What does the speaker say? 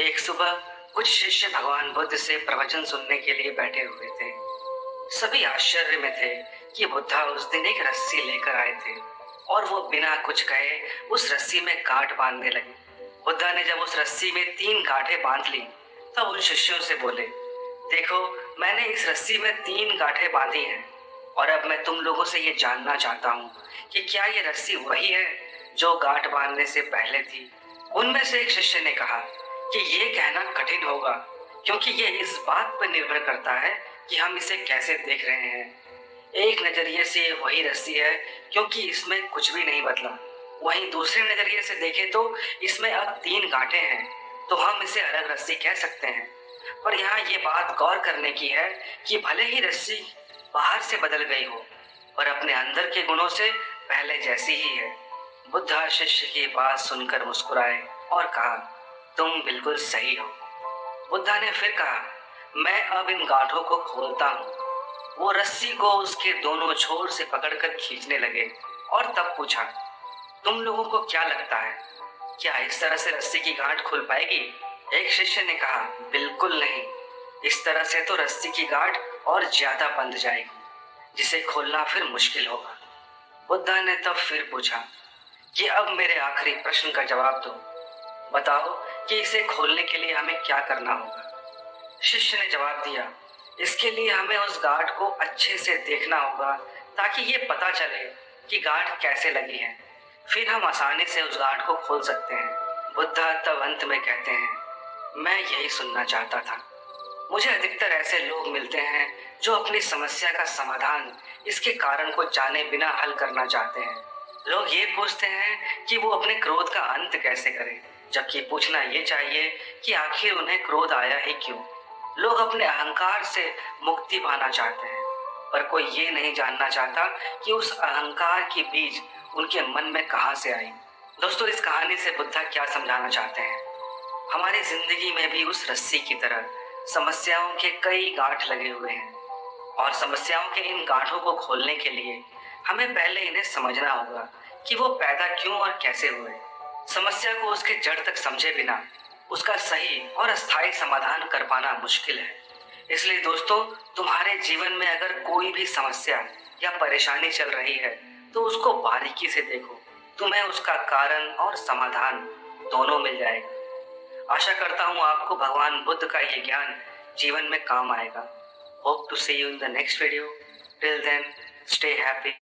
एक सुबह कुछ शिष्य भगवान बुद्ध से प्रवचन सुनने के लिए बैठे हुए थे। सभी आश्चर्य में थे कि बुद्धा उस दिन एक रस्सी लेकर आए थे और वो बिना कुछ कहे उस रस्सी में गांठ बांधने लगे। बुद्धा ने जब उस रस्सी में 3 गांठें बांध ली तब उन शिष्यों से बोले, देखो, मैंने इस रस्सी में 3 गांठें बांधी हैं और अब मैं तुम लोगों से ये जानना चाहता हूँ कि क्या ये रस्सी वही है जो गांठ बांधने से पहले थी। उनमें से एक शिष्य ने कहा कि ये कहना कठिन होगा, क्योंकि ये इस बात पर निर्भर करता है कि हम इसे कैसे देख रहे हैं। एक नजरिए से ये वही रस्सी है क्योंकि इसमें कुछ भी नहीं बदला। वहीं दूसरे नजरिए से देखें तो इसमें अब 3 गांठें हैं, तो हम इसे अलग रस्सी कह सकते हैं। पर यहाँ ये बात गौर करने की है कि भले ही रस्सी बाहर से बदल गई हो पर अपने अंदर के गुणों से पहले जैसी ही है। बुद्धा शिष्य की बात सुनकर मुस्कुराए और कहा, तुम बिल्कुल सही हो। बुद्धा ने फिर कहा, मैं अब इन गांठों को खोलता हूँ। वो रस्सी को उसके दोनों छोर से पकड़कर खींचने लगे और तब पूछा, तुम लोगों को क्या लगता है, क्या इस तरह से रस्सी की गांठ खुल पाएगी? एक शिष्य ने कहा, बिल्कुल नहीं, इस तरह से तो रस्सी की गांठ और ज्यादा बंध जाएगी, जिसे खोलना फिर मुश्किल होगा। बुद्धा ने तब फिर पूछा कि अब मेरे आखिरी प्रश्न का जवाब दो, बताओ कि इसे खोलने के लिए हमें क्या करना होगा। शिष्य ने जवाब दिया, इसके लिए हमें उस गांठ को अच्छे से देखना होगा ताकि ये पता चले कि गांठ कैसे लगी है, फिर हम आसानी से उस गांठ को खोल सकते हैं। बुद्धा तब अंत में कहते हैं, मैं यही सुनना चाहता था। मुझे अधिकतर ऐसे लोग मिलते हैं जो अपनी समस्या का समाधान इसके कारण को जाने बिना हल करना चाहते हैं। लोग ये पूछते हैं कि वो अपने क्रोध का अंत कैसे करें, जबकि पूछना ये चाहिए कि आखिर उन्हें क्रोध आया ही क्यों। लोग अपने अहंकार से मुक्ति पाना चाहते हैं, पर कोई ये नहीं जानना चाहता कि उस अहंकार की बीज उनके मन में कहाँ से आई। दोस्तों, इस कहानी से बुद्धा क्या समझाना चाहते हैं? हमारी जिंदगी में भी उस रस्सी की तरह समस्याओं के कई गांठ लगे हुए हैं और समस्याओं के इन गांठों को खोलने के लिए हमें पहले इन्हें समझना होगा कि वो पैदा क्यों और कैसे हुए। समस्या को उसके जड़ तक समझे बिना उसका सही और अस्थायी समाधान कर पाना मुश्किल है। इसलिए दोस्तों, तुम्हारे जीवन में अगर कोई भी समस्या या परेशानी चल रही है तो उसको बारीकी से देखो, तुम्हें उसका कारण और समाधान दोनों मिल जाएगा। आशा करता हूँ आपको भगवान बुद्ध का ये ज्ञान जीवन में काम आएगा। Hope to see you in the next video. Till then, stay happy.